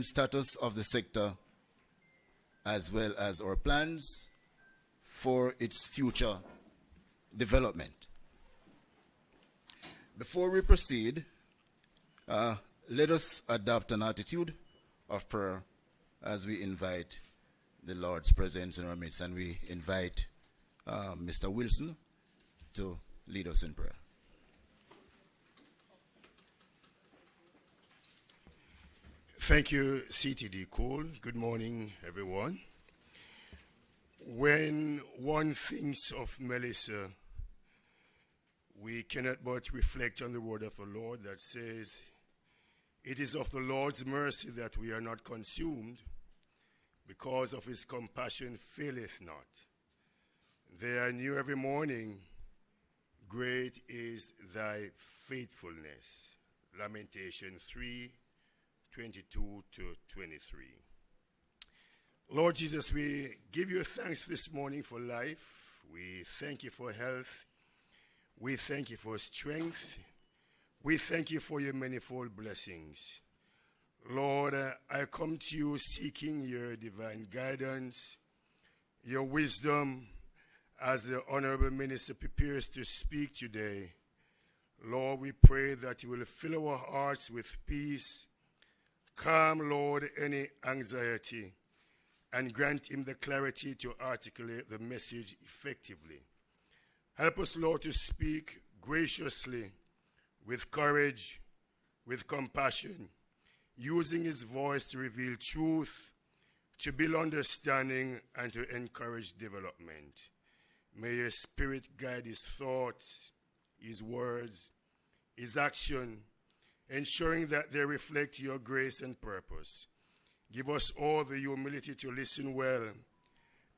current status of the sector as well as our plans for its future development. Before we proceed, let us adopt an attitude of prayer as we invite the Lord's presence in our midst, and we invite Mr. Wilson to lead us in prayer. Thank you, CTD Cole. Good morning, everyone. When one thinks of Melissa, we cannot but reflect on the word of the Lord that says, "It is of the Lord's mercy that we are not consumed, because of his compassion faileth not. They are new every morning. Great is thy faithfulness." Lamentation 3:22-23. Lord Jesus, we give you thanks this morning for life. We thank you for health. We thank you for strength. We thank you for your manifold blessings. Lord, I come to you seeking your divine guidance, your wisdom, as the Honorable Minister prepares to speak today. Lord, we pray that you will fill our hearts with peace, calm, Lord, any anxiety, and grant him the clarity to articulate the message effectively. Help us, Lord, to speak graciously, with courage, with compassion, using his voice to reveal truth, to build understanding, and to encourage development. May your Spirit guide his thoughts, his words, his action, ensuring that they reflect your grace and purpose. Give us all the humility to listen well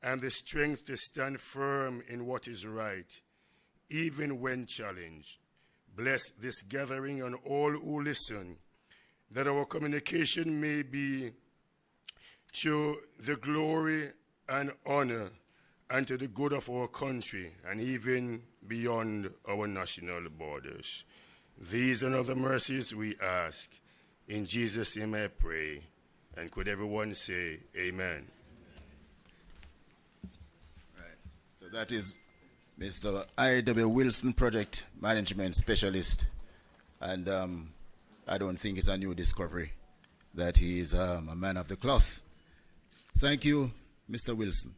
and the strength to stand firm in what is right, even when challenged. Bless this gathering and all who listen, that our communication may be to the glory and honor and to the good of our country and even beyond our national borders. These and other mercies we ask. In Jesus' name I pray. And could everyone say amen? Right. So that is Mr. I.W. Wilson, Project Management Specialist. And I don't think it's a new discovery that he is a man of the cloth. Thank you, Mr. Wilson.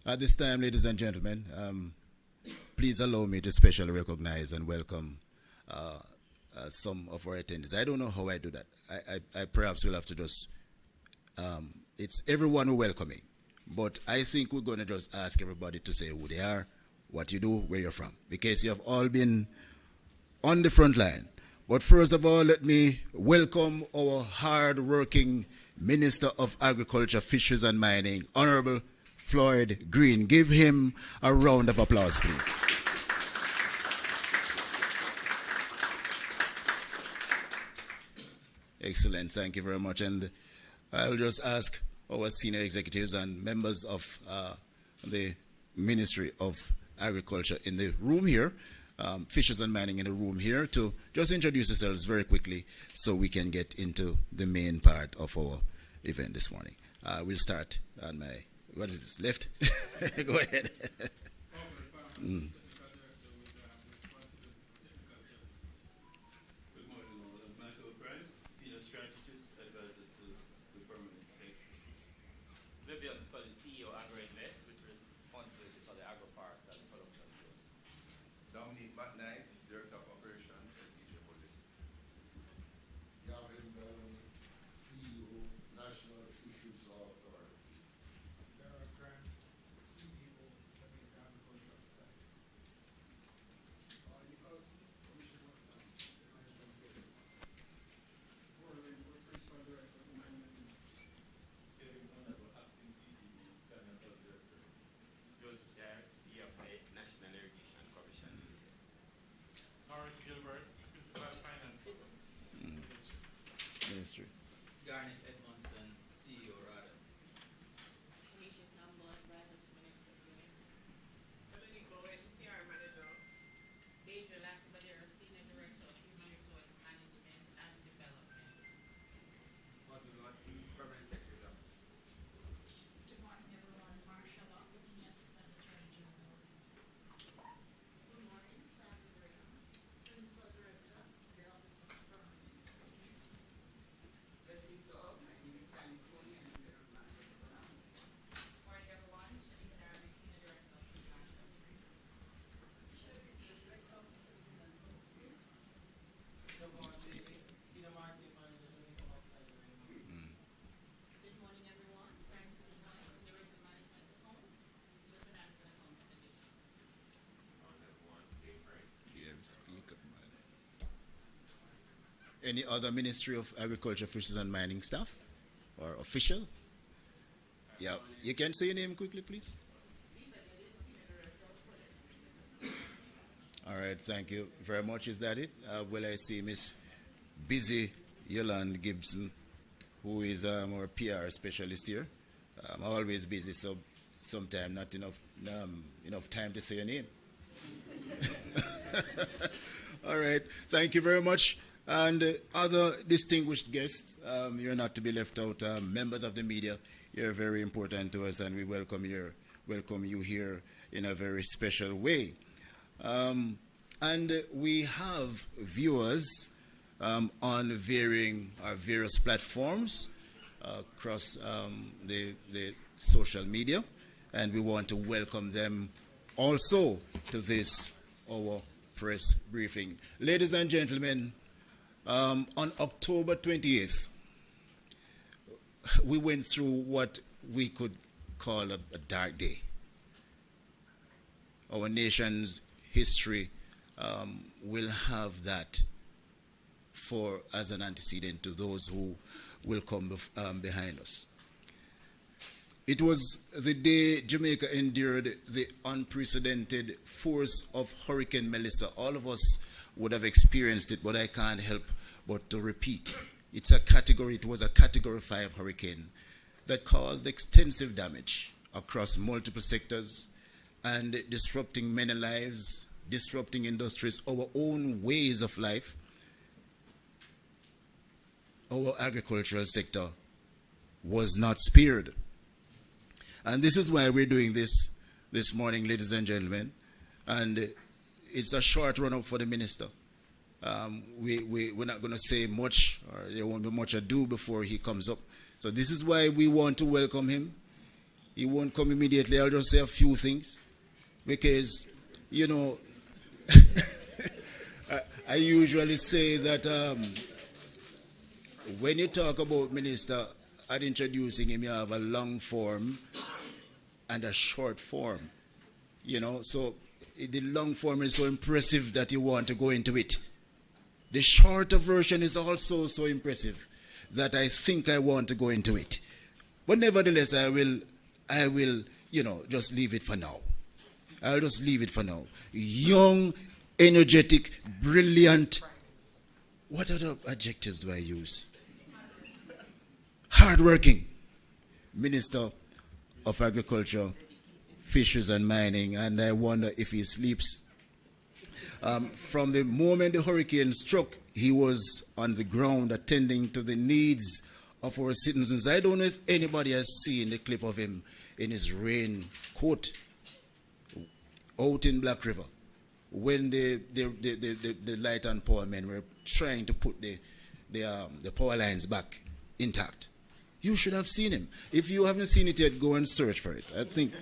At this time, ladies and gentlemen, please allow me to specially recognize and welcome some of our attendees. I don't know how I do that. I perhaps will have to just, it's everyone who welcoming. But I think we're going to just ask everybody to say who they are, what you do, where you're from, because you have all been on the front line. But first of all, let me welcome our hard-working Minister of Agriculture, Fisheries and Mining, Honorable Floyd Green. Give him a round of applause, please. Excellent, thank you very much. And I'll just ask our senior executives and members of the Ministry of Agriculture in the room here, Fisheries and Mining in the room here, to just introduce yourselves very quickly so we can get into the main part of our event this morning. We'll start on my, what is this, left? Go ahead. Any other Ministry of Agriculture, Fisheries and Mining staff or official? Yeah, you can say your name quickly, please. All right, thank you very much. Is that it? Will I see Miss Busy Yolande Gibson, who is our PR specialist here? I'm always busy, so sometimes not enough time to say your name. All right, thank you very much. And other distinguished guests, you're not to be left out. Members of the media, you're very important to us, and we welcome you here in a very special way. And we have viewers on various platforms across the social media, and we want to welcome them also to this, our press briefing. Ladies and gentlemen, on October 28th, we went through what we could call a dark day. Our nation's history will have that as an antecedent to those who will come behind us. It was the day Jamaica endured the unprecedented force of Hurricane Melissa. All of us would have experienced it, but I can't help but to repeat. It was a Category 5 hurricane that caused extensive damage across multiple sectors and disrupting many lives, disrupting industries, our own ways of life. Our agricultural sector was not spared. And this is why we're doing this morning, ladies and gentlemen. And it's a short run-up for the minister. We're not going to say much, or there won't be much ado before he comes up. So this is why we want to welcome him. He won't come immediately. I'll just say a few things. Because, you know, I usually say that when you talk about minister, at introducing him, you have a long form and a short form. You know, so the long form is so impressive that you want to go into it. The shorter version is also so impressive that I think I want to go into it. But nevertheless, I will, you know, just leave it for now. I'll just leave it for now. Young, energetic, brilliant. What other adjectives do I use? Hardworking Minister of Agriculture, Fisheries and Mining, and I wonder if he sleeps. From the moment the hurricane struck, he was on the ground attending to the needs of our citizens. I don't know if anybody has seen the clip of him in his raincoat out in Black River when the light and power men were trying to put the power lines back intact. You should have seen him. If you haven't seen it yet, go and search for it. I think,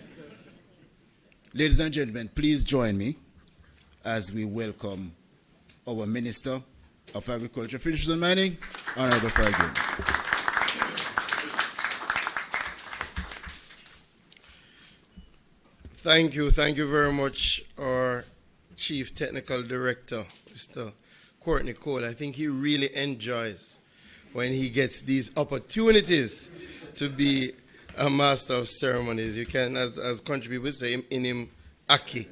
ladies and gentlemen, please join me as we welcome our Minister of Agriculture, Fisheries and Mining, Honorable Franklin. Thank you very much, our Chief Technical Director, Mr. Courtney Cole. I think he really enjoys when he gets these opportunities to be a master of ceremonies. You can, as country people say, in him, Aki.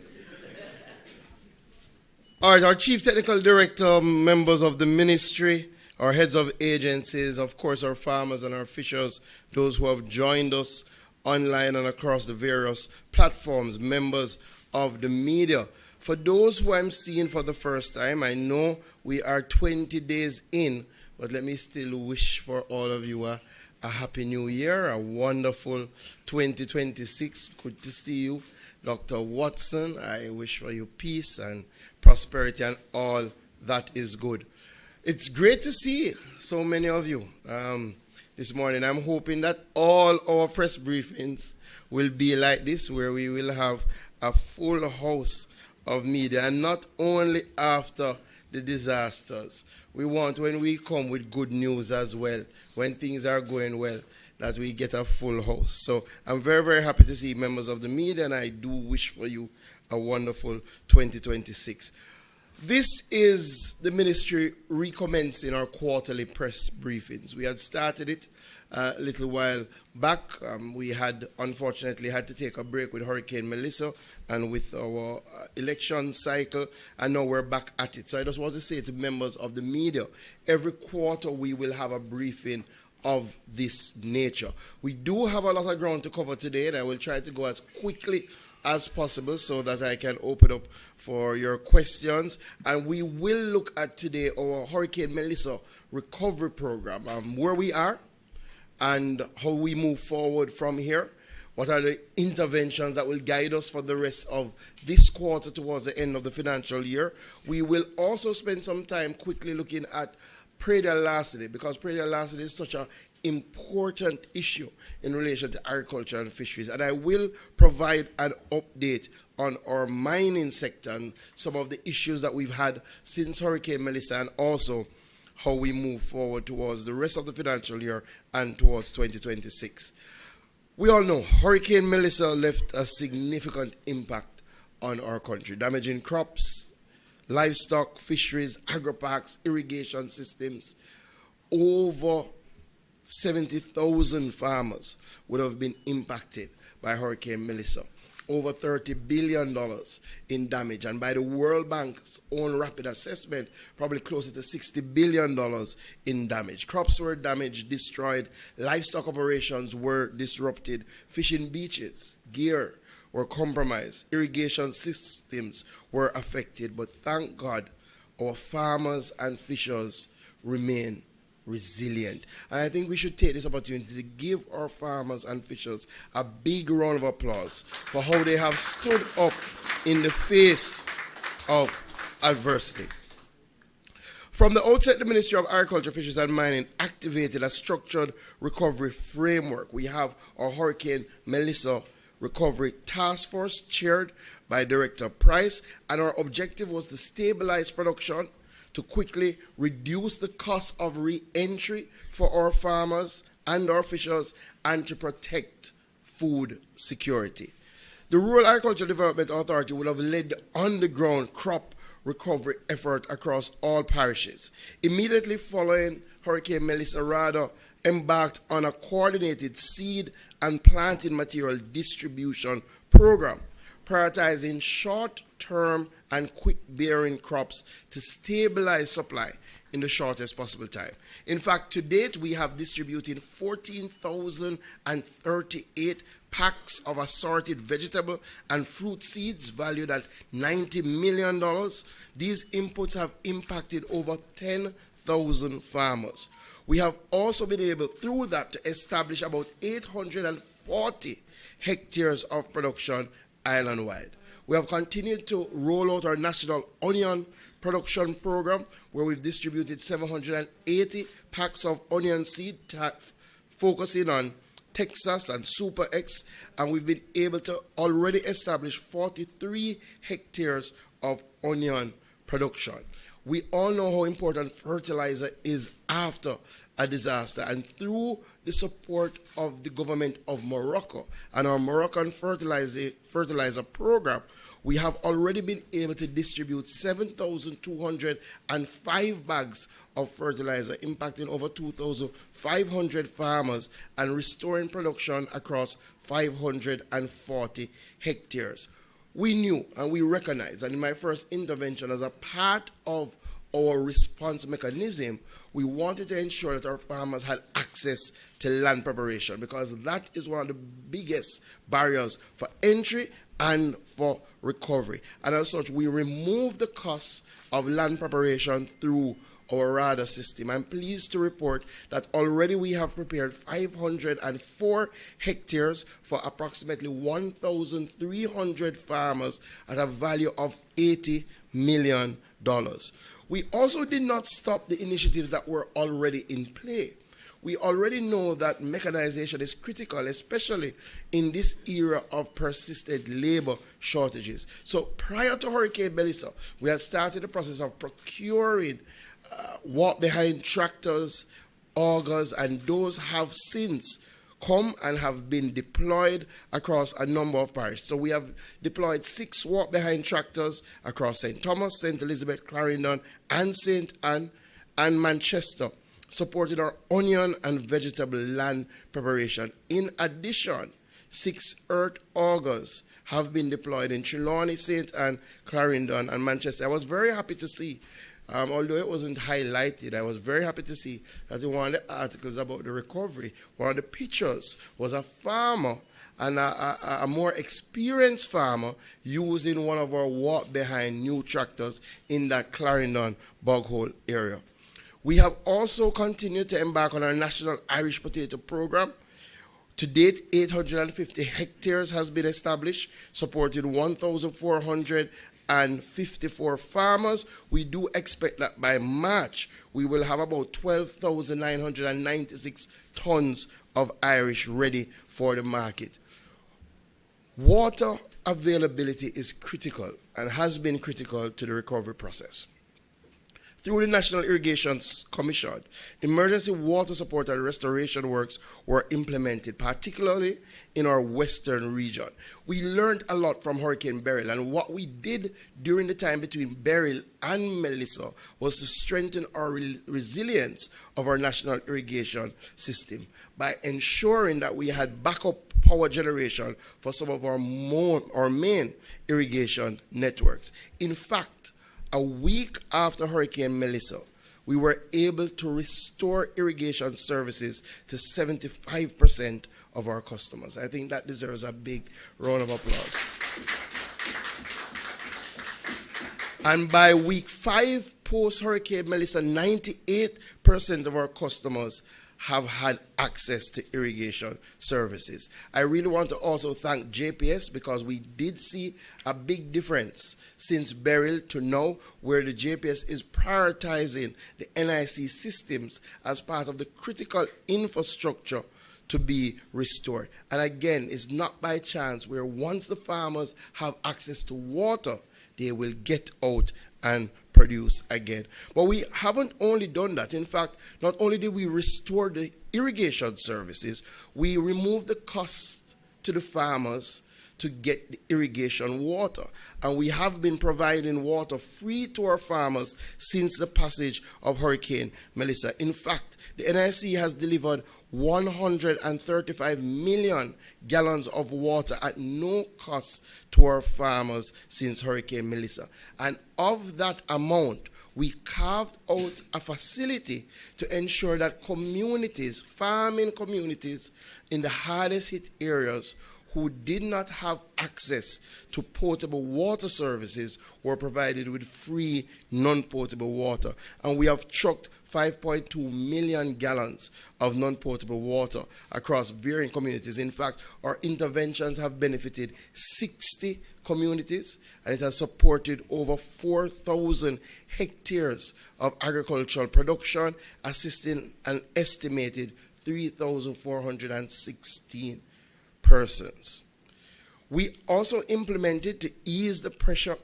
All right, our Chief Technical Director, members of the ministry, our heads of agencies, of course, our farmers and our fishers, those who have joined us online and across the various platforms, members of the media. For those who I'm seeing for the first time, I know we are 20 days in, but let me still wish for all of you a happy new year, a wonderful 2026. Good to see you. Dr. Watson, I wish for you peace and prosperity and all that is good. It's great to see so many of you this morning. I'm hoping that all our press briefings will be like this, where we will have a full house of media, and not only after the disasters. We want, when we come with good news as well, when things are going well, that we get a full house. So I'm very, very happy to see members of the media, and I do wish for you a wonderful 2026. This is the ministry recommencing our quarterly press briefings. We had started it a little while back. We had unfortunately had to take a break with Hurricane Melissa and with our election cycle, and now we're back at it. So I just want to say to members of the media, every quarter we will have a briefing of this nature. We do have a lot of ground to cover today, and I will try to go as quickly as possible so that I can open up for your questions. And we will look at today our Hurricane Melissa recovery program, where we are and how we move forward from here. What are the interventions that will guide us for the rest of this quarter towards the end of the financial year? We will also spend some time quickly looking at Pray-Dia-Last-Day, because Pray-Dia-Last-Day is such an important issue in relation to agriculture and fisheries. And I will provide an update on our mining sector and some of the issues that we've had since Hurricane Melissa, and also how we move forward towards the rest of the financial year and towards 2026. We all know Hurricane Melissa left a significant impact on our country, damaging crops, livestock, fisheries, agri-parks, irrigation systems. Over 70,000 farmers would have been impacted by Hurricane Melissa. Over $30 billion in damage, and by the World Bank's own rapid assessment, probably closer to $60 billion in damage. Crops were damaged, destroyed, livestock operations were disrupted, fishing beaches, gear were compromised, irrigation systems were affected, but thank God our farmers and fishers remain resilient. And I think we should take this opportunity to give our farmers and fishers a big round of applause for how they have stood up in the face of adversity. From the outset, the Ministry of Agriculture, Fisheries and Mining activated a structured recovery framework. We have our Hurricane Melissa Recovery Task Force chaired by Director Price, and our objective was to stabilize production, to quickly reduce the cost of re-entry for our farmers and our fishers, and to protect food security. The Rural Agricultural Development Authority would have led the on-the-ground crop recovery effort across all parishes. Immediately following Hurricane Melissa, RADA embarked on a coordinated seed and planting material distribution program, prioritizing short-term and quick-bearing crops to stabilize supply in the shortest possible time. In fact, to date, we have distributed 14,038 packs of assorted vegetable and fruit seeds valued at $90 million. These inputs have impacted over 10,000 farmers. We have also been able, through that, to establish about 840 hectares of production island-wide. We have continued to roll out our national onion production program, where we've distributed 780 packs of onion seed, focusing on Texas and Super X, and we've been able to already establish 43 hectares of onion production. We all know how important fertilizer is after a disaster, and through the support of the government of Morocco and our Moroccan fertilizer program, we have already been able to distribute 7,205 bags of fertilizer, impacting over 2,500 farmers and restoring production across 540 hectares. We knew and we recognized, and in my first intervention, as a part of our response mechanism, we wanted to ensure that our farmers had access to land preparation, because that is one of the biggest barriers for entry and for recovery. And as such, we removed the costs of land preparation through our RADA system. I'm pleased to report that already we have prepared 504 hectares for approximately 1,300 farmers at a value of $80 million. We also did not stop the initiatives that were already in play. We already know that mechanization is critical, especially in this era of persistent labor shortages. So prior to Hurricane Melissa, we had started the process of procuring walk-behind tractors, augers, and those have since come and have been deployed across a number of parishes. So we have deployed 6 walk-behind tractors across St. Thomas, St. Elizabeth, Clarendon, and St. Anne, and Manchester, supporting our onion and vegetable land preparation. In addition, 6 earth augers have been deployed in Trelawney, St. Anne, Clarendon, and Manchester. I was very happy to see, although it wasn't highlighted, I was very happy to see that in one of the articles about the recovery, one of the pictures was a farmer and a more experienced farmer using one of our walk-behind new tractors in that Clarendon bog hole area. We have also continued to embark on our National Irish Potato Program. To date, 850 hectares has been established, supporting 1,454 farmers. We do expect that by March, we will have about 12,996 tons of Irish ready for the market. Water availability is critical and has been critical to the recovery process. Through the National Irrigation Commission, emergency water support and restoration works were implemented, particularly in our western region. We learned a lot from Hurricane Beryl, and what we did during the time between Beryl and Melissa was to strengthen our resilience of our national irrigation system by ensuring that we had backup power generation for some of our main irrigation networks. In fact, a week after Hurricane Melissa, we were able to restore irrigation services to 75% of our customers. I think that deserves a big round of applause. And by week 5 post-Hurricane Melissa, 98% of our customers have had access to irrigation services. I really want to also thank JPS because we did see a big difference since Beryl to now, where the JPS is prioritizing the NIC systems as part of the critical infrastructure to be restored. And again, it's not by chance, where once the farmers have access to water, they will get out and produce again. But we haven't only done that. In fact, not only did we restore the irrigation services, we removed the cost to the farmers to get the irrigation water. And we have been providing water free to our farmers since the passage of Hurricane Melissa. In fact, the NIC has delivered 135 million gallons of water at no cost to our farmers since Hurricane Melissa. And of that amount, we carved out a facility to ensure that communities, farming communities in the hardest hit areas who did not have access to potable water services were provided with free non-potable water. And we have trucked 5.2 million gallons of non-potable water across varying communities. In fact, our interventions have benefited 60 communities, and it has supported over 4,000 hectares of agricultural production, assisting an estimated 3,416 persons. We also implemented, to ease the pressure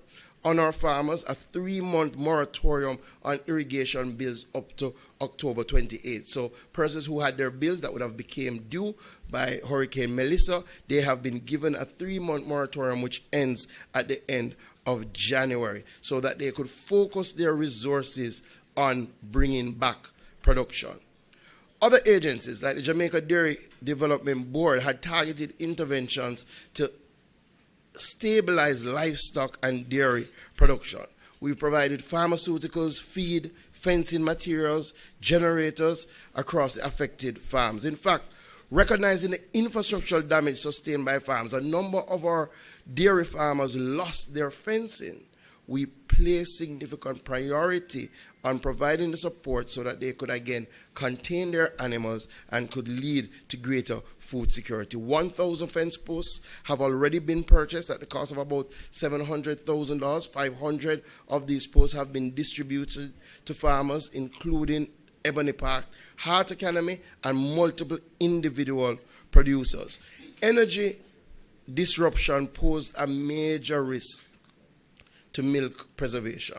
on our farmers, a 3-month moratorium on irrigation bills up to October 28th. So persons who had their bills that would have became due by Hurricane Melissa, they have been given a 3-month moratorium which ends at the end of January, so that they could focus their resources on bringing back production. Other agencies like the Jamaica Dairy Development Board had targeted interventions to stabilize livestock and dairy production. We've provided pharmaceuticals, feed, fencing materials, generators across the affected farms. In fact, recognizing the infrastructural damage sustained by farms, a number of our dairy farmers lost their fencing. We place significant priority on providing the support so that they could again contain their animals and could lead to greater food security. 1,000 fence posts have already been purchased at the cost of about $700,000. 500 of these posts have been distributed to farmers, including Ebony Park, Heart Academy, and multiple individual producers. Energy disruption posed a major risk to milk preservation.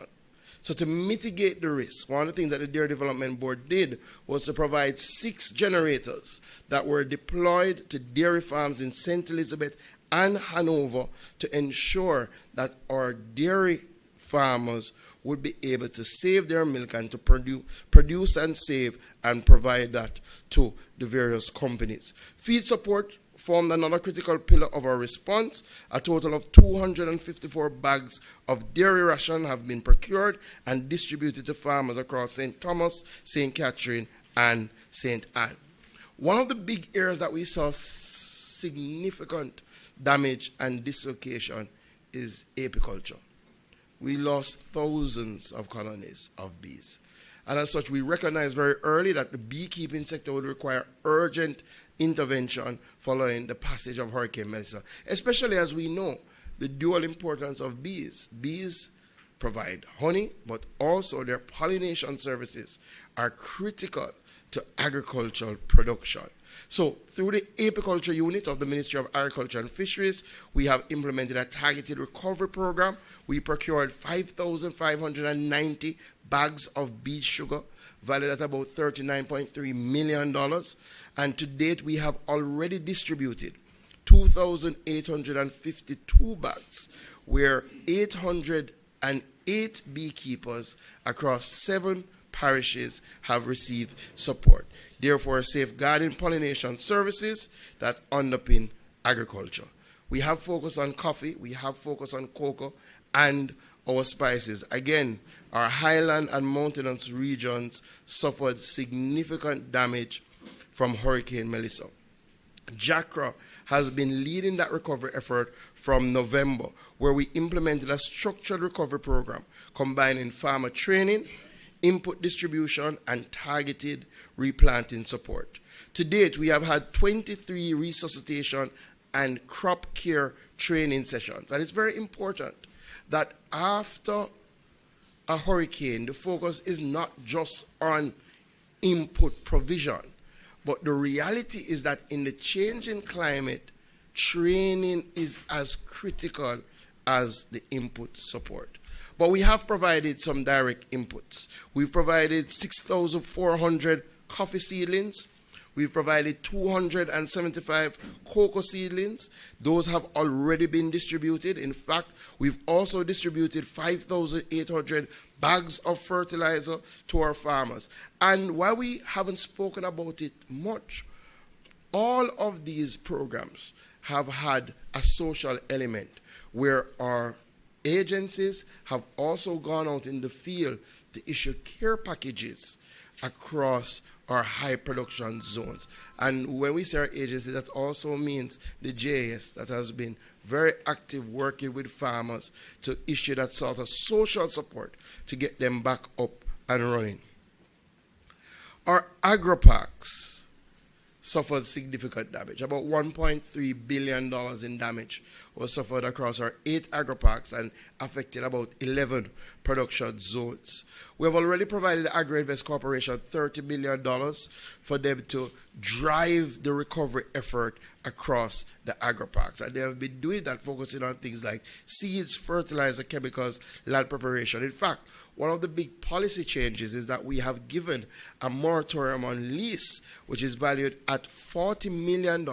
So to mitigate the risk, one of the things that the Dairy Development Board did was to provide 6 generators that were deployed to dairy farms in St. Elizabeth and Hanover to ensure that our dairy farmers would be able to save their milk and to produce and save and provide that to the various companies. Feed support formed another critical pillar of our response. A total of 254 bags of dairy ration have been procured and distributed to farmers across St. Thomas, St. Catherine, and St. Anne. One of the big areas that we saw significant damage and dislocation is apiculture. We lost thousands of colonies of bees. And as such, we recognized very early that the beekeeping sector would require urgent intervention following the passage of Hurricane Melissa, especially as we know the dual importance of bees. Bees provide honey, but also their pollination services are critical to agricultural production. So through the apiculture unit of the Ministry of Agriculture and Fisheries, we have implemented a targeted recovery program. We procured 5,590 bags of beet sugar, valued at about $39.3 million. And to date, we have already distributed 2,852 bags, where 808 beekeepers across 7 parishes have received support. Therefore, safeguarding pollination services that underpin agriculture. We have focused on coffee, we have focused on cocoa, and our spices. Again, our highland and mountainous regions suffered significant damage from Hurricane Melissa. JACRA has been leading that recovery effort from November, where we implemented a structured recovery program combining farmer training, input distribution, and targeted replanting support. To date, we have had 23 resuscitation and crop care training sessions. And it's very important that after a hurricane, the focus is not just on input provision, but the reality is that in the changing climate, training is as critical as the input support. But we have provided some direct inputs. We've provided 6,400 coffee seedlings. We've provided 275 cocoa seedlings. Those have already been distributed. In fact, we've also distributed 5,800 bags of fertilizer to our farmers. And while we haven't spoken about it much, all of these programs have had a social element where our agencies have also gone out in the field to issue care packages across our high production zones. And when we say our agency, that also means the JAS that has been very active working with farmers to issue that sort of social support to get them back up and running. Our agri-parks suffered significant damage. About $1.3 billion in damage was suffered across our 8 agri-parks and affected about 11 production zones. We have already provided the Agri-Invest Corporation $30 million for them to drive the recovery effort across the agri-parks. And they have been doing that, focusing on things like seeds, fertilizer, chemicals, land preparation. In fact, one of the big policy changes is that we have given a moratorium on lease, which is valued at $40 million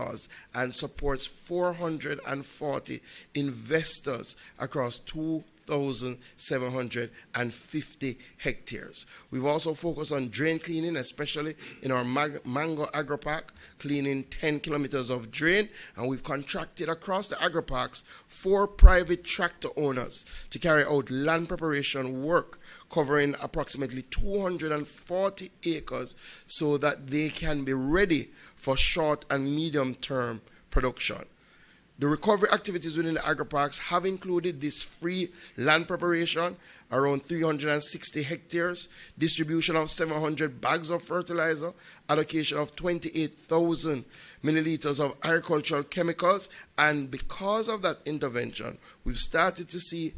and supports 440 investors across 2,750 hectares. We've also focused on drain cleaning, especially in our Mango Agri-Park, cleaning 10 kilometers of drain, and we've contracted across the agri-parks 4 private tractor owners to carry out land preparation work covering approximately 240 acres so that they can be ready for short and medium term production. The recovery activities within the agri-parks have included this free land preparation, around 360 hectares, distribution of 700 bags of fertilizer, allocation of 28,000 milliliters of agricultural chemicals, and because of that intervention, we've started to see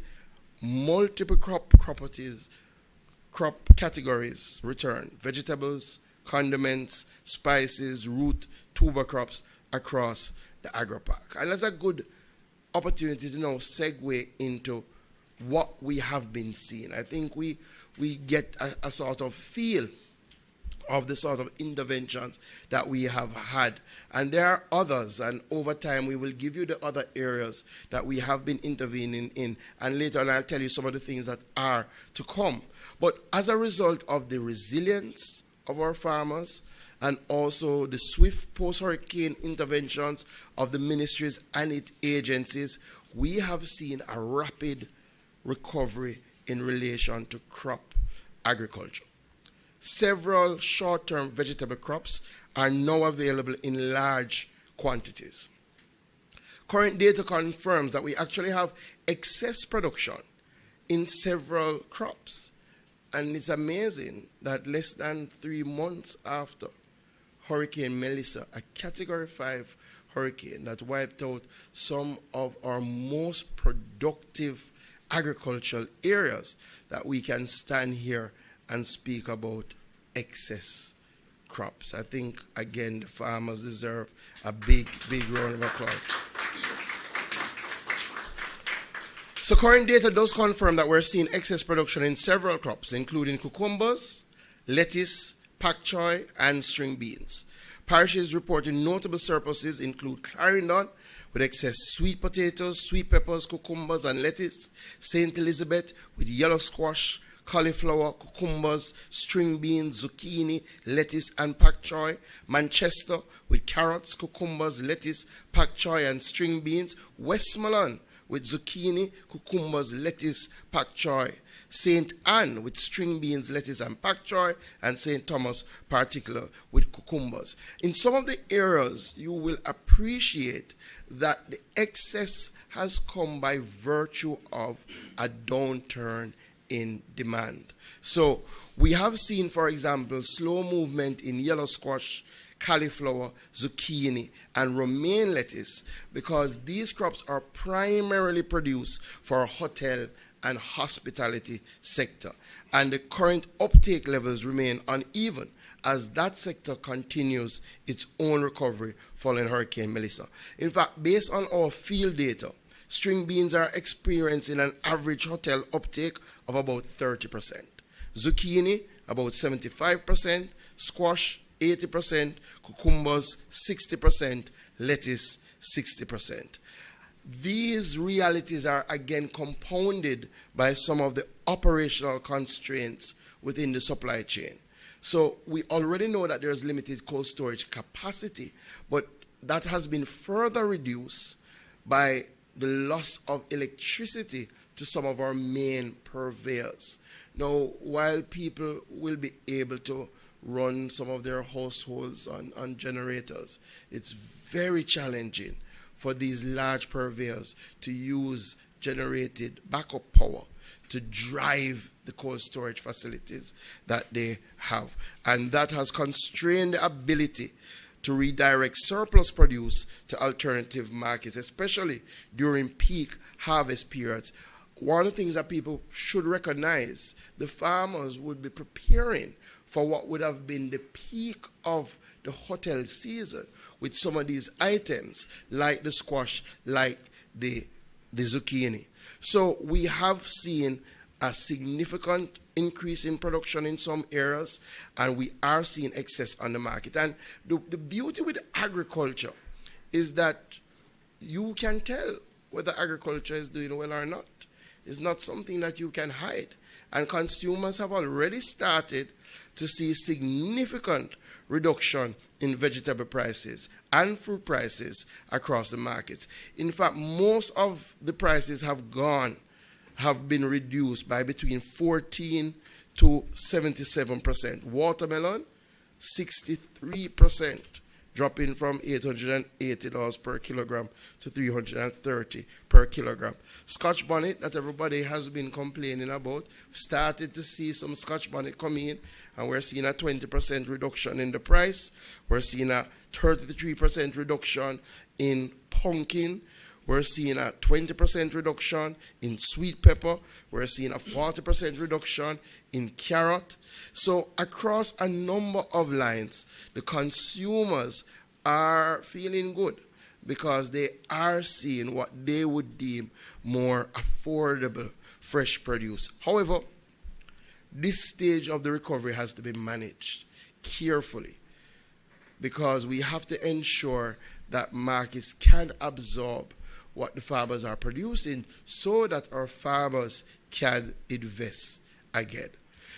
multiple crop categories return: vegetables, condiments, spices, root, tuber crops across the agri-park. And that's a good opportunity to now segue into what we have been seeing. I think we we get a sort of feel of the sort of interventions that we have had. And there are others, and over time we will give you the other areas that we have been intervening in, and later on I'll tell you some of the things that are to come. But as a result of the resilience of our farmers, and also the swift post-hurricane interventions of the ministries and its agencies, we have seen a rapid recovery in relation to crop agriculture. Several short-term vegetable crops are now available in large quantities. Current data confirms that we actually have excess production in several crops. And it's amazing that less than 3 months after Hurricane Melissa, a Category 5 hurricane that wiped out some of our most productive agricultural areas, that we can stand here and speak about excess crops. I think, again, the farmers deserve a big, big round of applause. So current data does confirm that we're seeing excess production in several crops, including cucumbers, lettuce, pak choy, and string beans. Parishes reporting notable surpluses include Clarendon, with excess sweet potatoes, sweet peppers, cucumbers, and lettuce; St. Elizabeth, with yellow squash, cauliflower, cucumbers, string beans, zucchini, lettuce, and pak choy; Manchester, with carrots, cucumbers, lettuce, pak choy, and string beans; Westmoreland, with zucchini, cucumbers, lettuce, pak choy; St. Anne, with string beans, lettuce, and pak choy; and St. Thomas, particular, with cucumbers. In some of the areas, you will appreciate that the excess has come by virtue of a downturn in demand. So we have seen, for example, slow movement in yellow squash, cauliflower, zucchini, and romaine lettuce, because these crops are primarily produced for hotel and hospitality sector, and the current uptake levels remain uneven as that sector continues its own recovery following Hurricane Melissa. In fact, based on our field data, string beans are experiencing an average hotel uptake of about 30%, zucchini about 75%, squash 80%, cucumbers 60%, lettuce 60%. These realities are again compounded by some of the operational constraints within the supply chain. So we already know that there's limited cold storage capacity, but that has been further reduced by the loss of electricity to some of our main purveyors. Now, while people will be able to run some of their households on generators, it's very challenging for these large purveyors to use generated backup power to drive the cold storage facilities that they have. And that has constrained the ability to redirect surplus produce to alternative markets, especially during peak harvest periods. One of the things that people should recognize, the farmers would be preparing for what would have been the peak of the hotel season with some of these items, like the squash, like the zucchini. So we have seen a significant increase in production in some areas, and we are seeing excess on the market. And the beauty with agriculture is that you can tell whether agriculture is doing well or not. It's not something that you can hide. And consumers have already started to see significant reduction in vegetable prices and fruit prices across the markets. In fact, most of the prices have been reduced by between 14 to 77%. Watermelon, 63%, dropping from $880 per kilogram to $330 per kilogram. Scotch bonnet that everybody has been complaining about, started to see some Scotch bonnet come in, and we're seeing a 20% reduction in the price. We're seeing a 33% reduction in pumpkin. We're seeing a 20% reduction in sweet pepper. We're seeing a 40% reduction in carrot. So across a number of lines, the consumers are feeling good because they are seeing what they would deem more affordable fresh produce. However, this stage of the recovery has to be managed carefully, because we have to ensure that markets can absorb what the farmers are producing so that our farmers can invest again.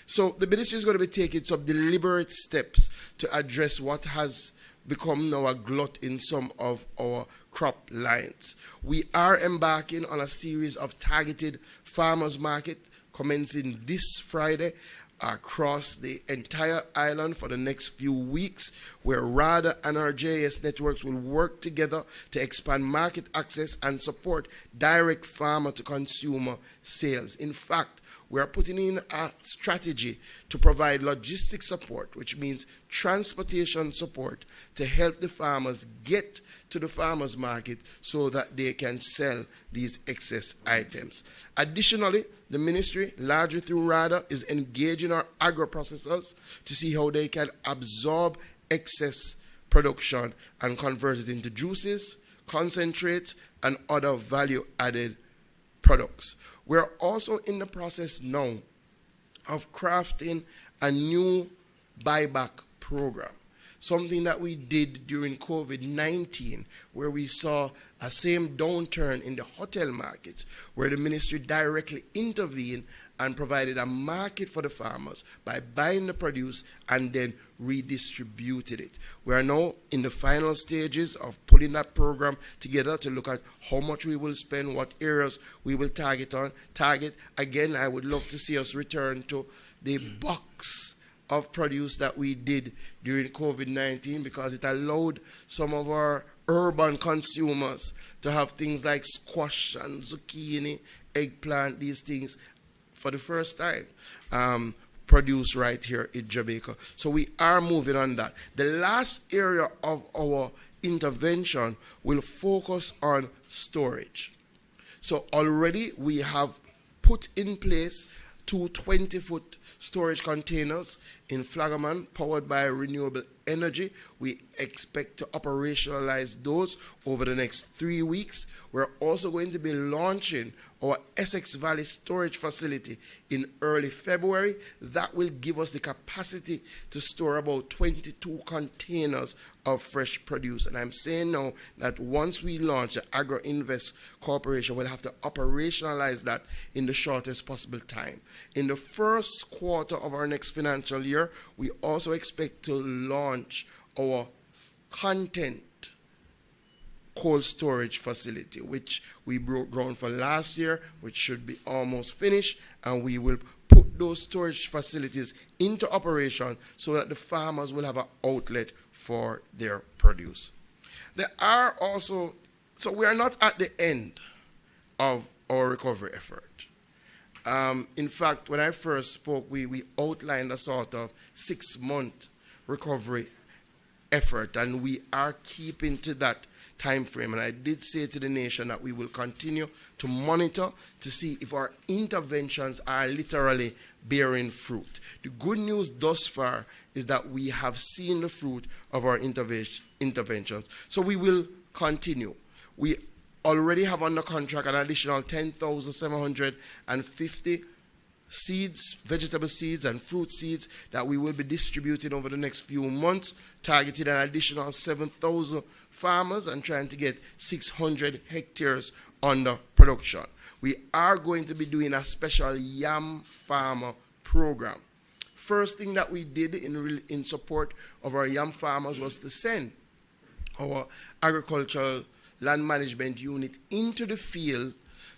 So the ministry is going to be taking some deliberate steps to address what has become now a glut in some of our crop lines. We are embarking on a series of targeted farmers market commencing this Friday across the entire island for the next few weeks, where RADA and our JS networks will work together to expand market access and support direct farmer to consumer sales. In fact, we are putting in a strategy to provide logistics support, which means transportation support, to help the farmers get to the farmers market so that they can sell these excess items. Additionally, the ministry, largely through RADA, is engaging our agro-processors to see how they can absorb excess production and convert it into juices, concentrates, and other value-added products. We're also in the process now of crafting a new buyback program, something that we did during COVID-19, where we saw a same downturn in the hotel markets, where the ministry directly intervened and provided a market for the farmers by buying the produce and then redistributed it. We are now in the final stages of putting that program together to look at how much we will spend, what areas we will target. Again, I would love to see us return to the box of produce that we did during COVID-19, because it allowed some of our urban consumers to have things like squash and zucchini, eggplant, these things for the first time produced right here in Jamaica. So we are moving on that. The last area of our intervention will focus on storage. So already we have put in place 2 20-foot storage containers in Flagaman, powered by renewable energy. We expect to operationalize those over the next 3 weeks. We're also going to be launching our Essex Valley storage facility in early February. That will give us the capacity to store about 22 containers of fresh produce. And I'm saying now that once we launch the Agro Invest Corporation, we'll have to operationalize that in the shortest possible time. In the first quarter of our next financial year, we also expect to launch our content cold storage facility, which we broke ground for last year, which should be almost finished, and we will put those storage facilities into operation so that the farmers will have an outlet for their produce. There are also, so we are not at the end of our recovery effort. In fact, when I first spoke, we outlined a sort of 6-month recovery effort, and we are keeping to that time frame. And I did say to the nation that we will continue to monitor to see if our interventions are literally bearing fruit. The good news thus far is that we have seen the fruit of our interventions. So we will continue. We already have under contract an additional 10,750 seeds, vegetable seeds and fruit seeds that we will be distributing over the next few months, targeting an additional 7,000 farmers and trying to get 600 hectares under production. We are going to be doing a special yam farmer program. First thing that we did in support of our yam farmers was to send our agricultural land management unit into the field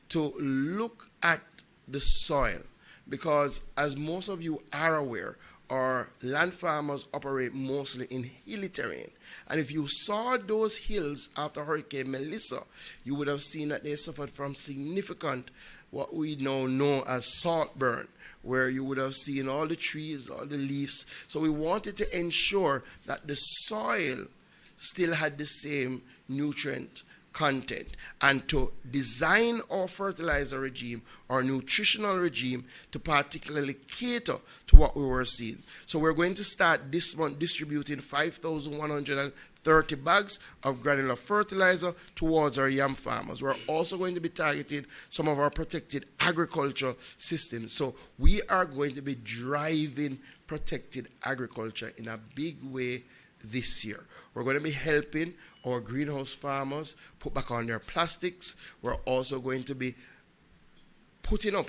to look at the soil. Because as most of you are aware, our land farmers operate mostly in hilly terrain. And if you saw those hills after Hurricane Melissa, you would have seen that they suffered from significant, what we now know as salt burn, where you would have seen all the trees, all the leaves. So we wanted to ensure that the soil still had the same nutrient content and to design our fertilizer regime, our nutritional regime, to particularly cater to what we were seeing. So we're going to start this month distributing 5,130 bags of granular fertilizer towards our yam farmers. We're also going to be targeting some of our protected agriculture systems. So we are going to be driving protected agriculture in a big way this year. We're going to be helping our greenhouse farmers put back on their plastics. We're also going to be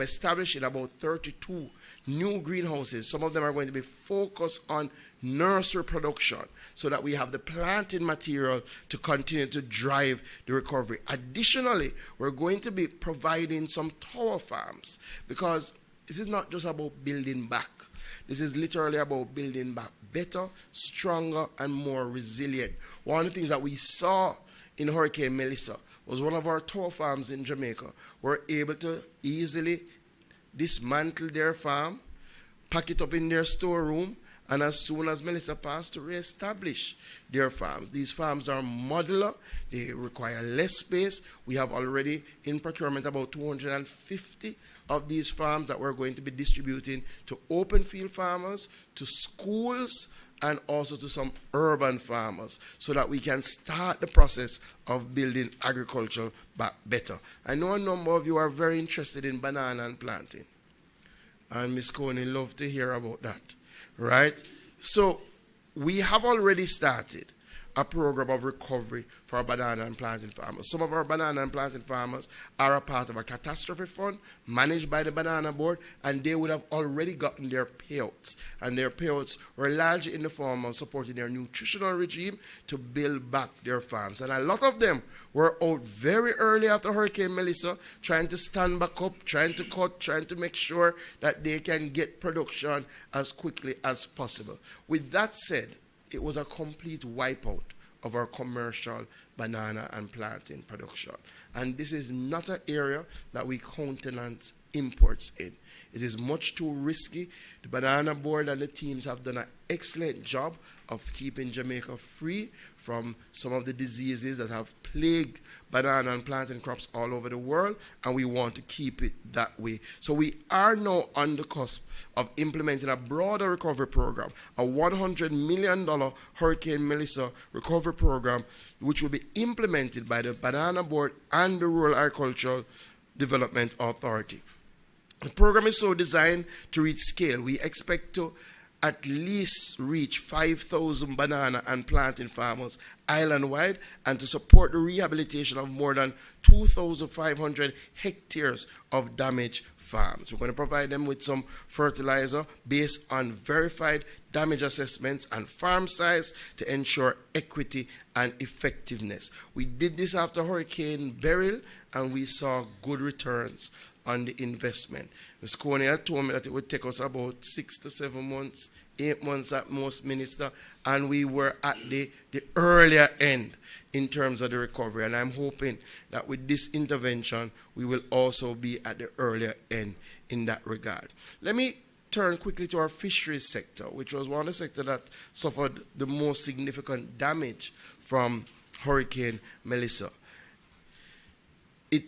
establishing about 32 new greenhouses. Some of them are going to be focused on nursery production so that we have the planting material to continue to drive the recovery. Additionally, we're going to be providing some tower farms, because this is not just about building back. This is literally about building back better, stronger, and more resilient. One of the things that we saw in Hurricane Melissa was one of our tower farms in Jamaica were able to easily dismantle their farm, pack it up in their storeroom, and as soon as Melissa passed, to reestablish their farms. These farms are modular. They require less space. We have already in procurement about 250 of these farms that we're going to be distributing to open field farmers, to schools, and also to some urban farmers, so that we can start the process of building agriculture back better. I know a number of you are very interested in banana and planting, and Ms. Coney love to hear about that, right? So we have already started a program of recovery for our banana and planting farmers. Some of our banana and planting farmers are a part of a catastrophe fund managed by the Banana Board, and they would have already gotten their payouts. And their payouts were largely in the form of supporting their nutritional regime to build back their farms. And a lot of them were out very early after Hurricane Melissa, trying to stand back up, trying to cut, trying to make sure that they can get production as quickly as possible. With that said, it was a complete wipeout of our commercial banana and planting production. And this is not an area that we countenance imports in. It is much too risky. The Banana Board and the teams have done an excellent job of keeping Jamaica free from some of the diseases that have plagued banana and planting crops all over the world, and we want to keep it that way. So we are now on the cusp of implementing a broader recovery program, a $100 million Hurricane Melissa recovery program, which will be implemented by the Banana Board and the Rural Agricultural Development Authority. The program is so designed to reach scale. We expect to at least reach 5,000 banana and planting farmers island-wide, and to support the rehabilitation of more than 2,500 hectares of damaged farms. We're going to provide them with some fertilizer based on verified damage assessments and farm size to ensure equity and effectiveness. We did this after Hurricane Beryl, and we saw good returns on the investment. Ms. Coney had told me that it would take us about 6 to 7 months, 8 months at most, Minister, and we were at the earlier end in terms of the recovery. And I'm hoping that with this intervention, we will also be at the earlier end in that regard. Let me turn quickly to our fisheries sector, which was one of the sectors that suffered the most significant damage from Hurricane Melissa. It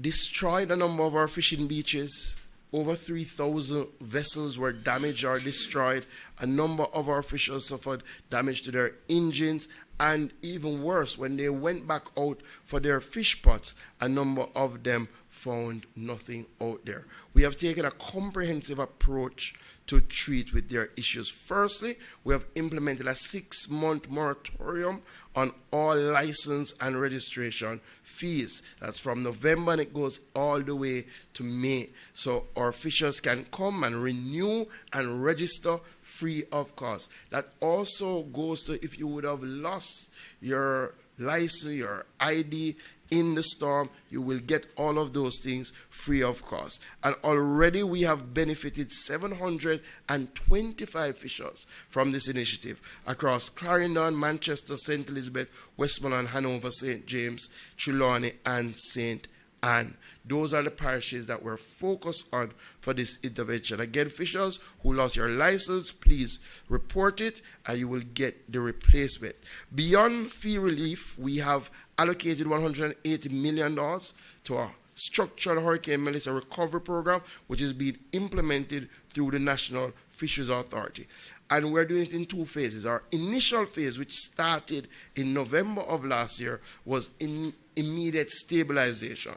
destroyed a number of our fishing beaches. Over 3,000 vessels were damaged or destroyed. A number of our fishers suffered damage to their engines, and even worse, when they went back out for their fish pots, a number of them found nothing out there. We have taken a comprehensive approach to treat with their issues. Firstly, we have implemented a 6-month moratorium on all license and registration fees. That's from November, and it goes all the way to May. So our fishers can come and renew and register free of cost. That also goes to if you would have lost your license, your ID in the storm, you will get all of those things free of cost. And already we have benefited 725 fishers from this initiative across Clarendon, Manchester, St. Elizabeth, Westmoreland, Hanover, St. James, Trelawney, and St. and those are the parishes that we're focused on for this intervention. Again, fishers who lost your license, please report it and you will get the replacement. Beyond fee relief, we have allocated $180 million to our structured Hurricane Melissa recovery program, which is being implemented through the National Fisheries Authority. And we're doing it in two phases. Our initial phase, which started in November of last year, was in immediate stabilization.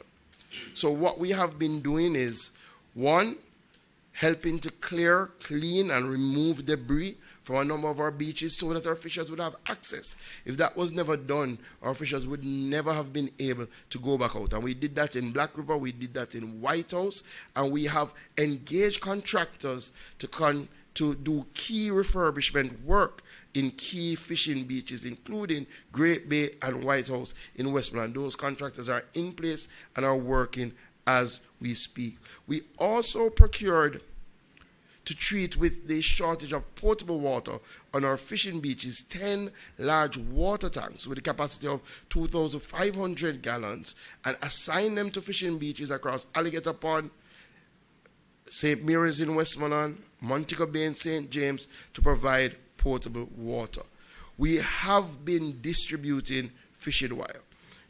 So what we have been doing is, one, helping to clear, clean, and remove debris from a number of our beaches so that our fishers would have access. If that was never done, our fishers would never have been able to go back out. And we did that in Black River, we did that in White House, and we have engaged contractors to do key refurbishment work in key fishing beaches, including Great Bay and White House in Westmoreland. Those contractors are in place and are working as we speak. We also procured, to treat with the shortage of potable water on our fishing beaches, 10 large water tanks with a capacity of 2,500 gallons, and assign them to fishing beaches across Alligator Pond, St. Mary's in Westmoreland, Montego Bay and St. James to provide potable water. We have been distributing fishing wire.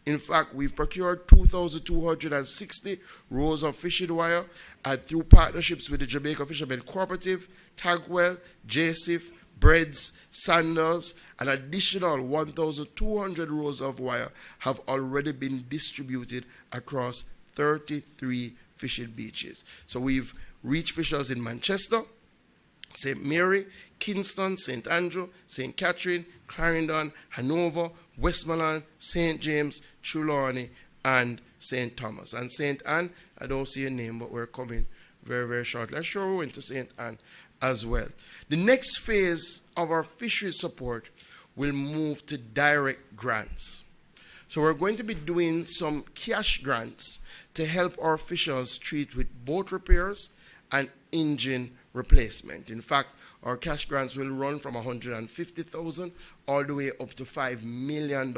In fact, we've procured 2,260 rows of fishing wire through partnerships with the Jamaica Fishermen Cooperative, Tagwell, JSIF, Breads, Sandals. An additional 1,200 rows of wire have already been distributed across 33 fishing beaches. So we've reached fishers in Manchester, St. Mary, Kingston, St. Andrew, St. Catherine, Clarendon, Hanover, Westmoreland, St. James, Trelawney, and St. Thomas. And St. Anne, I don't see a name, but we're coming very, very shortly. I'm sure we went to St. Anne as well. The next phase of our fisheries support will move to direct grants. So we're going to be doing some cash grants to help our fishers treat with boat repairs and engine replacement. In fact, our cash grants will run from $150,000 all the way up to $5 million,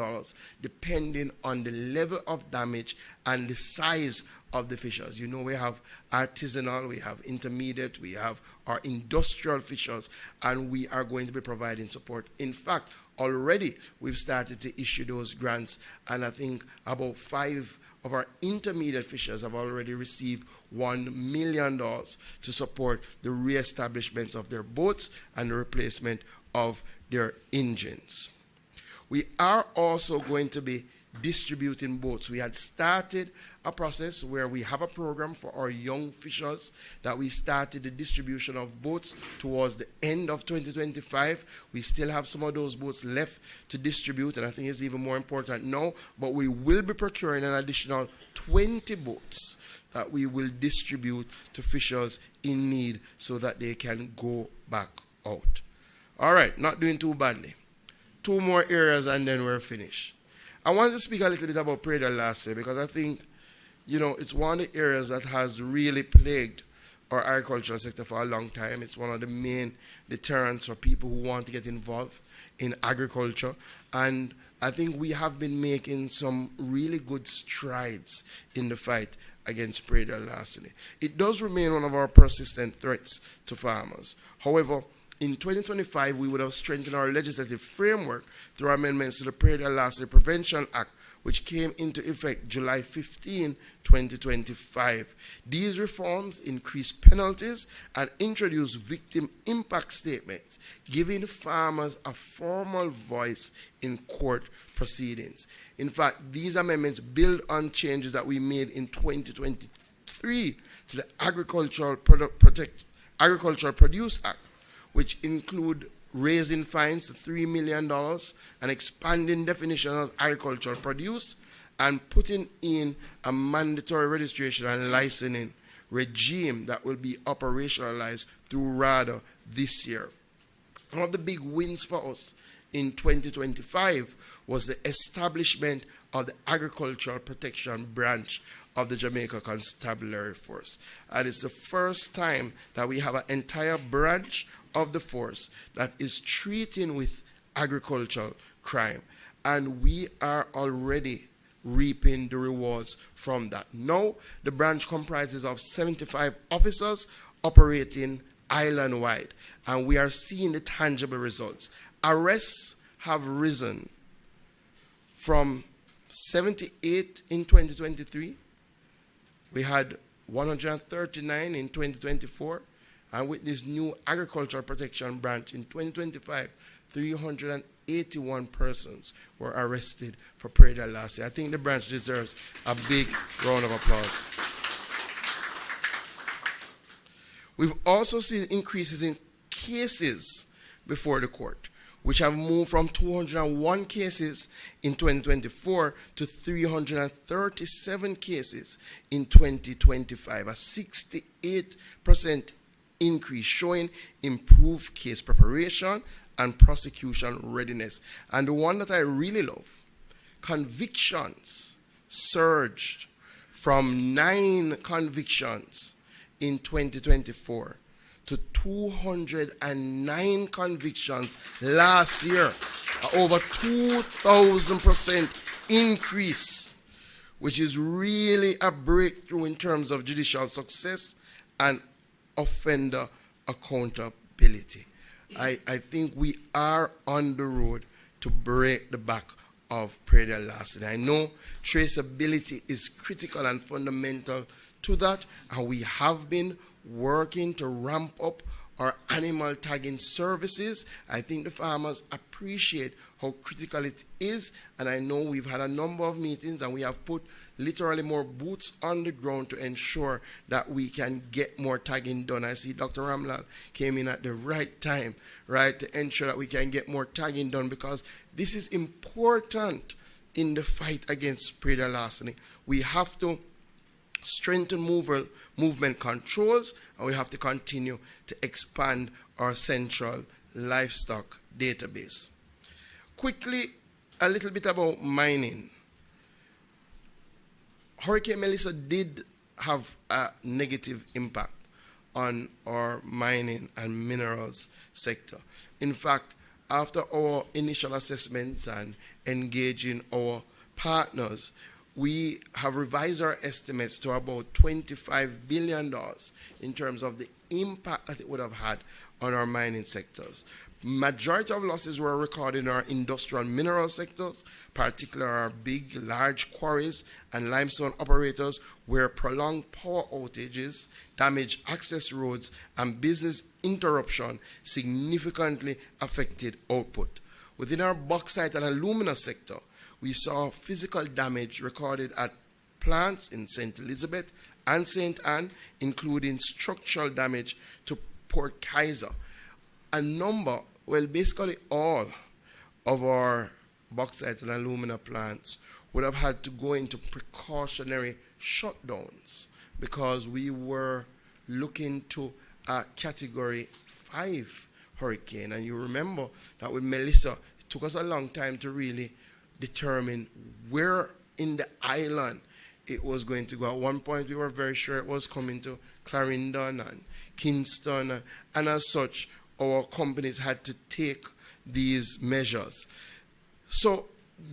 depending on the level of damage and the size of the fishers. You know, we have artisanal, we have intermediate, we have our industrial fishers, and we are going to be providing support. In fact, already we've started to issue those grants, and I think about 5 of our intermediate fishers have already received $1 million to support the reestablishment of their boats and the replacement of their engines. We are also going to be distributing boats. We had started a process where we have a program for our young fishers that we started the distribution of boats towards the end of 2025. We still have some of those boats left to distribute, and I think it's even more important now, but we will be procuring an additional 20 boats that we will distribute to fishers in need so that they can go back out. All right, not doing too badly. 2 more areas and then we're finished. I wanted to speak a little bit about Prairie del Aste because I think, you know, it's one of the areas that has really plagued our agricultural sector for a long time. It's one of the main deterrents for people who want to get involved in agriculture. And I think we have been making some really good strides in the fight against Prairie del Aste. It does remain one of our persistent threats to farmers. However, in 2025, we would have strengthened our legislative framework through amendments to the Prairie del Aste Prevention Act, which came into effect July 15, 2025. These reforms increase penalties and introduce victim impact statements, giving farmers a formal voice in court proceedings. In fact, these amendments build on changes that we made in 2023 to the Agricultural Produce Act, which include raising fines to $3 million and expanding definition of agricultural produce and putting in a mandatory registration and licensing regime that will be operationalized through RADA this year. One of the big wins for us in 2025 was the establishment of the Agricultural Protection Branch of the Jamaica Constabulary Force. And it's the first time that we have an entire branch of the force that is treating with agricultural crime. And we are already reaping the rewards from that. Now, the branch comprises of 75 officers operating island-wide, and we are seeing the tangible results. Arrests have risen from 78 in 2023. We had 139 in 2024, and with this new agricultural protection branch in 2025, 381 persons were arrested for prey last year. I think the branch deserves a big round of applause. We've also seen increases in cases before the court, which have moved from 201 cases in 2024 to 337 cases in 2025, a 68% increase, showing improved case preparation and prosecution readiness. And the one that I really love, convictions surged from 9 convictions in 2024 to 209 convictions last year, over 2,000% increase, which is really a breakthrough in terms of judicial success and offender accountability. I think we are on the road to break the back of prey last year. I know traceability is critical and fundamental to that, and we have been working to ramp up our animal tagging services. I think the farmers appreciate how critical it is, and I know we've had a number of meetings and we have put literally more boots on the ground to ensure that we can get more tagging done. I see Dr. Ramlal came in at the right time, right, to ensure that we can get more tagging done, because this is important in the fight against prey larceny. We have to strengthen movement controls, and we have to continue to expand our central livestock database. Quickly, a little bit about mining. Hurricane Melissa did have a negative impact on our mining and minerals sector. In fact, after our initial assessments and engaging our partners, we have revised our estimates to about $25 billion in terms of the impact that it would have had on our mining sectors. Majority of losses were recorded in our industrial mineral sectors, particularly our big, large quarries and limestone operators, where prolonged power outages, damaged access roads, and business interruption significantly affected output. Within our bauxite and alumina sector, we saw physical damage recorded at plants in St. Elizabeth and St. Anne, including structural damage to Port Kaiser. A number, well, basically all of our bauxite and alumina plants would have had to go into precautionary shutdowns because we were looking to a Category 5 hurricane. And you remember that with Melissa, it took us a long time to really determine where in the island it was going to go. At one point, we were very sure it was coming to Clarendon and Kingston, and as such, our companies had to take these measures. So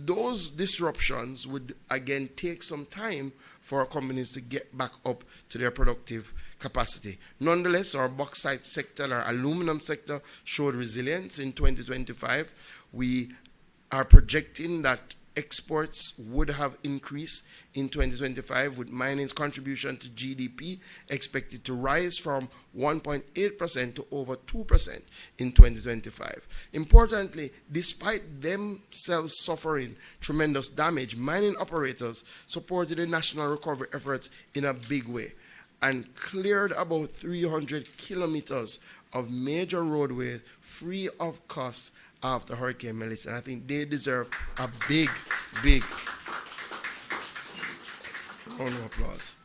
those disruptions would again take some time for our companies to get back up to their productive capacity. Nonetheless, our bauxite sector, our aluminum sector showed resilience in 2025. We are projecting that exports would have increased in 2025, with mining's contribution to GDP expected to rise from 1.8% to over 2% in 2025. Importantly, despite themselves suffering tremendous damage, mining operators supported the national recovery efforts in a big way and cleared about 300 kilometers of major roadways free of cost after Hurricane Melissa. And I think they deserve a big, big round of applause.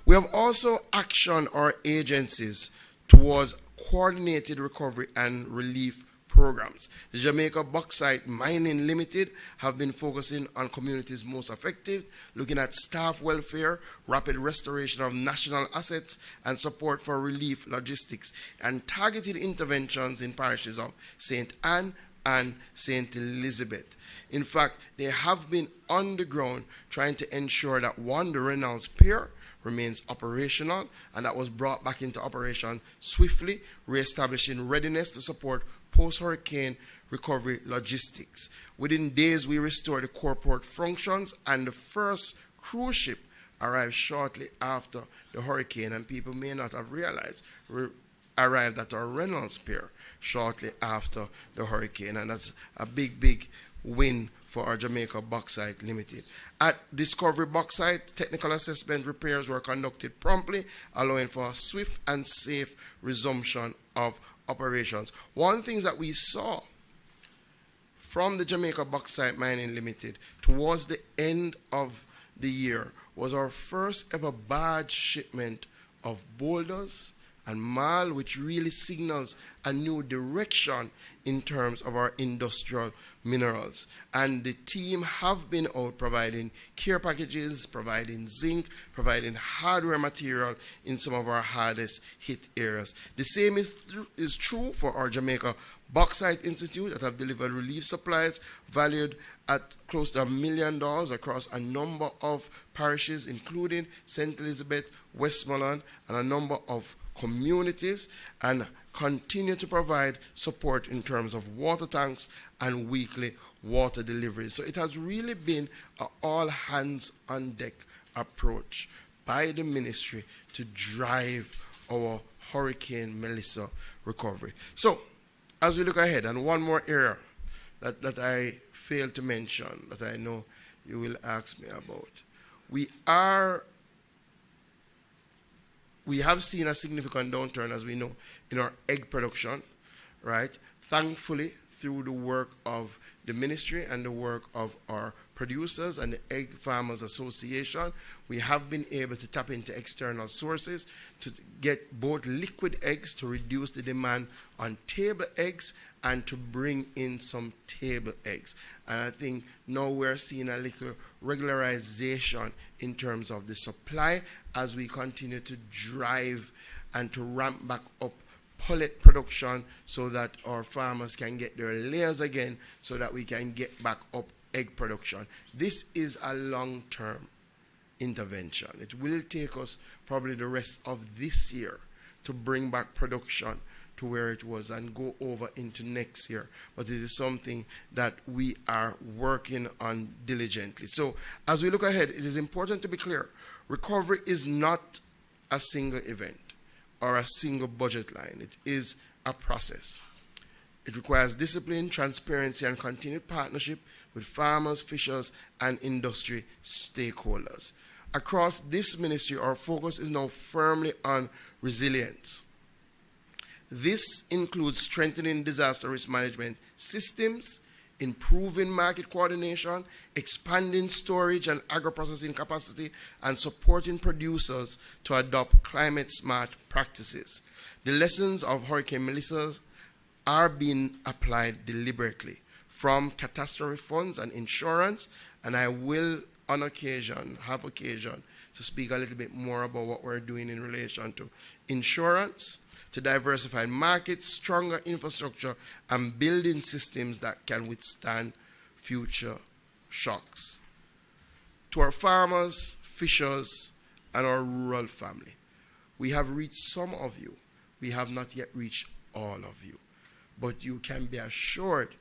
We have also actioned our agencies towards coordinated recovery and relief programs. The Jamaica Bauxite Mining Limited have been focusing on communities most affected, looking at staff welfare, rapid restoration of national assets, and support for relief logistics, and targeted interventions in parishes of St. Anne and St. Elizabeth. In fact, they have been on the ground trying to ensure that one, the Reynolds Pier remains operational, and that was brought back into operation swiftly, reestablishing readiness to support post-hurricane recovery logistics. Within days, we restored the core port functions, and the first cruise ship arrived shortly after the hurricane, and people may not have realized arrived at our Reynolds Pier shortly after the hurricane, and that's a big win for our Jamaica Bauxite Limited. At Discovery Bauxite, technical assessment repairs were conducted promptly, allowing for a swift and safe resumption of operations. One thing that we saw from the Jamaica Bauxite Mining Limited towards the end of the year was our first ever barge shipment of boulders and marl, which really signals a new direction in terms of our industrial minerals. And the team have been out providing care packages, providing zinc, providing hardware material in some of our hardest hit areas. The same is true for our Jamaica Bauxite Institute that have delivered relief supplies valued at close to $1 million across a number of parishes, including St. Elizabeth, Westmoreland, and a number of communities, and continue to provide support in terms of water tanks and weekly water deliveries. So it has really been an all hands on deck approach by the ministry to drive our Hurricane Melissa recovery. So as we look ahead, and one more area that I failed to mention that I know you will ask me about, we have seen a significant downturn, as we know, in our egg production, right? Thankfully, through the work of the ministry and the work of our producers and the Egg Farmers Association, we have been able to tap into external sources to get both liquid eggs to reduce the demand on table eggs and to bring in some table eggs. And I think now we're seeing a little regularization in terms of the supply as we continue to drive and to ramp back up pullet production so that our farmers can get their layers again, so that we can get back up egg production. This is a long-term intervention. It will take us probably the rest of this year to bring back production to where it was and go over into next year. But it is something that we are working on diligently. So as we look ahead, it is important to be clear. Recovery is not a single event or a single budget line. It is a process. It requires discipline, transparency, and continued partnership with farmers, fishers, and industry stakeholders. Across this ministry, our focus is now firmly on resilience. This includes strengthening disaster risk management systems, improving market coordination, expanding storage and agro-processing capacity, and supporting producers to adopt climate-smart practices. The lessons of Hurricane Melissa are being applied deliberately from catastrophe funds and insurance, and I will have occasion to speak a little bit more about what we're doing in relation to insurance, to diversified markets, stronger infrastructure, and building systems that can withstand future shocks. To our farmers, fishers, and our rural family, we have reached some of you. We have not yet reached all of you. But you can be assured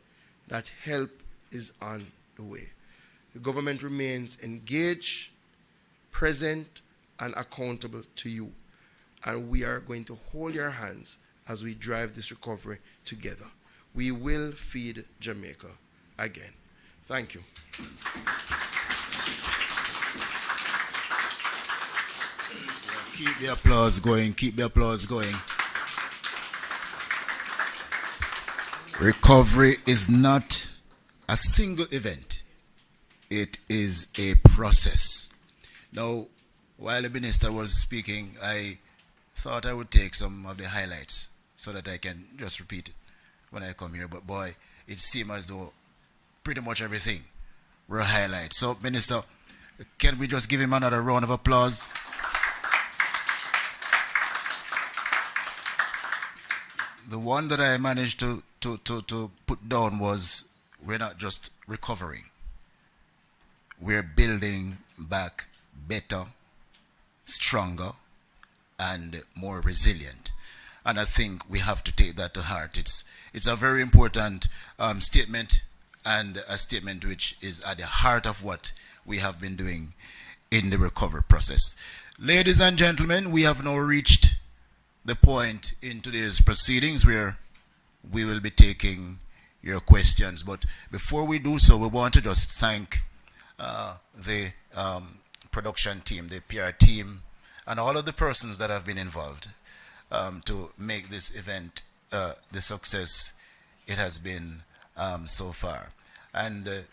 that help is on the way. The government remains engaged, present, and accountable to you. And we are going to hold your hands as we drive this recovery together. We will feed Jamaica again. Thank you. Keep the applause going. Keep the applause going. Recovery is not a single event. It is a process. Now, while the minister was speaking, I thought I would take some of the highlights so that I can just repeat it when I come here. But boy, it seemed as though pretty much everything were highlights. So, Minister, can we just give him another round of applause? The one that I managed to to put down was we're not just recovering. We're building back better, stronger, and more resilient. And I think we have to take that to heart. It's a very important statement, and a statement which is at the heart of what we have been doing in the recovery process. Ladies and gentlemen, we have now reached the point in today's proceedings where we will be taking your questions. But before we do so, we want to just thank the production team, the PR team, and all of the persons that have been involved to make this event the success it has been so far. And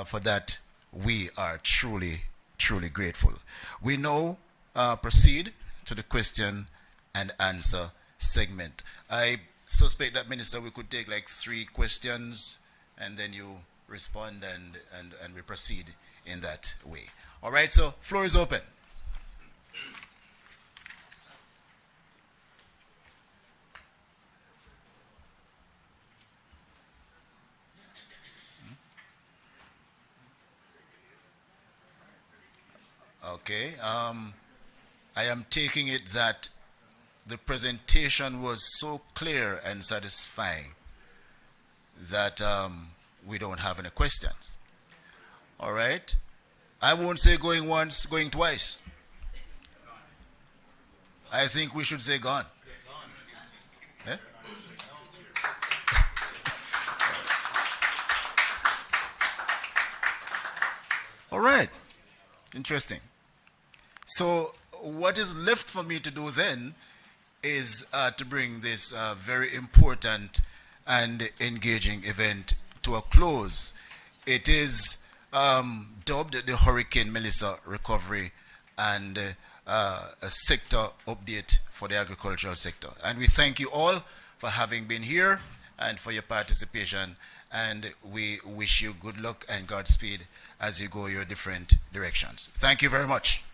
for that, we are truly, truly grateful. We now proceed to the question and answer segment. I suspect that, Minister, we could take like 3 questions and then you respond and we proceed in that way. All right, so floor is open. Okay, I am taking it that the presentation was so clear and satisfying that we don't have any questions. All right, I won't say going once, going twice. I think we should say gone. Eh? All right, interesting. So what is left for me to do then is to bring this very important and engaging event to a close. It is dubbed the Hurricane Melissa Recovery and a sector update for the agricultural sector. And we thank you all for having been here and for your participation. And we wish you good luck and Godspeed as you go your different directions. Thank you very much.